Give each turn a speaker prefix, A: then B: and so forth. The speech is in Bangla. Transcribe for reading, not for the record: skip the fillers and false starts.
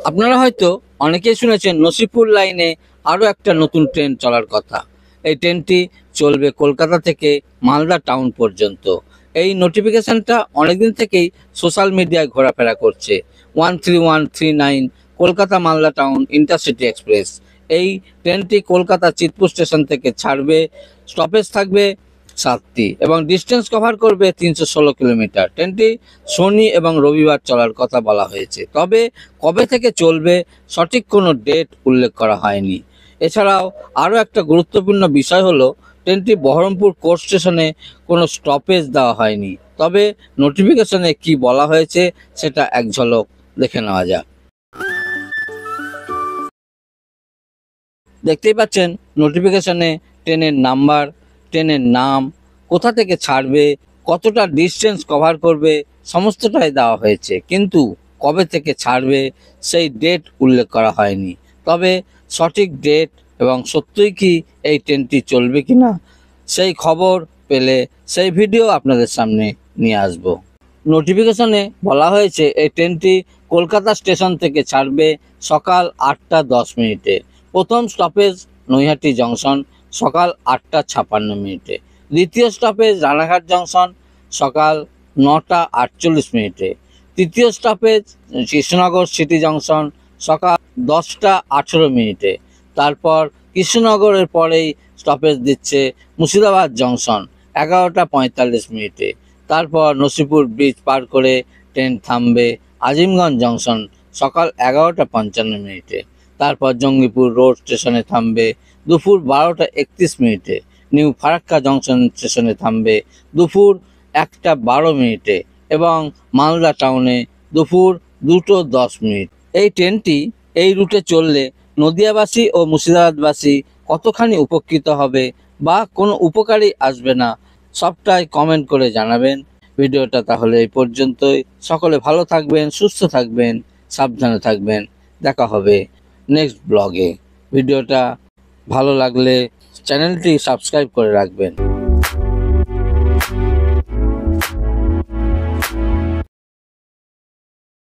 A: আপনারা হয়তো অনেকেই শুনেছেন নসিপুর লাইনে আরও একটা নতুন ট্রেন চলার কথা। এই ট্রেনটি চলবে কলকাতা থেকে মালদা টাউন পর্যন্ত। এই নোটিফিকেশনটা অনেকদিন থেকেই সোশ্যাল মিডিয়ায় ঘোরাফেরা করছে। 13139 Kolkata Malda town intercity express. এই ট্রেনটি কলকাতা চিতপুর স্টেশন থেকে ছাড়বে। স্টপেজ থাকবে 7টি এবং ডিস্টেন্স কভার করবে 316 কিলোমিটার। ট্রেনটি শনি এবং রবিবার চলার কথা বলা হয়েছে, তবে কবে থেকে চলবে সঠিক কোনো ডেট উল্লেখ করা হয়নি। এছাড়াও আরও একটা গুরুত্বপূর্ণ বিষয় হলো ট্রেনটি বহরমপুর কোর্ট স্টেশনে কোনো স্টপেজ দেওয়া হয়নি, তবে নোটিফিকেশনে কি বলা হয়েছে সেটা এক ঝলক দেখে নেওয়া যাক। দেখতেই পাচ্ছেন নোটিফিকেশনে ট্রেনের নাম্বার, ট্রেনের নাম, কোথা থেকে ছাড়বে, কতটা ডিস্টেন্স কভার করবে সমস্তটাই দেওয়া হয়েছে, কিন্তু কবে থেকে ছাড়বে সেই ডেট উল্লেখ করা হয়নি। তবে সঠিক ডেট এবং সত্যিই কি এই ট্রেনটি চলবে কি না সেই খবর পেলে সেই ভিডিও আপনাদের সামনে নিয়ে আসব। নোটিফিকেশনে বলা হয়েছে এই ট্রেনটি কলকাতা স্টেশন থেকে ছাড়বে সকাল 8টা 10 মিনিটে। প্রথম স্টপেজ নৈহাটি জংশন সকাল 8টা 56 মিনিটে। দ্বিতীয় স্টপেজ রানাঘাট জংশন সকাল 9টা 48 মিনিটে। তৃতীয় স্টপেজ কৃষ্ণনগর সিটি জংশন সকাল 10টা 18 মিনিটে। তারপর কৃষ্ণনগরের পরেই স্টপেজ দিচ্ছে মুর্শিদাবাদ জংশন 11টা 45 মিনিটে। তারপর নসিপুর ব্রিজ পার করে ট্রেন থামবে আজিমগঞ্জ জংশন সকাল 11টা 55 মিনিটে। তারপর জঙ্গিপুর রোড স্টেশনে থামবে দুপুর 12টা 31 মিনিটে। নিউ ফারাক্কা জংশন স্টেশনে থামবে দুপুর 1টা 12 মিনিটে এবং মালদা টাউনে দুপুর 2টো 10 মিনিট। এই ট্রেনটি এই রুটে চললে নদিয়াবাসী ও মুর্শিদাবাদবাসী কতখানি উপকৃত হবে বা কোনো উপকারই আসবে না সবটাই কমেন্ট করে জানাবেন। ভিডিওটা তাহলে এই পর্যন্তই। সকলে ভালো থাকবেন, সুস্থ থাকবেন, সাবধানে থাকবেন। দেখা হবে নেক্সট ব্লগে। ভিডিওটা ভালো লাগলে চ্যানেলটি সাবস্ক্রাইব করে রাখবেন।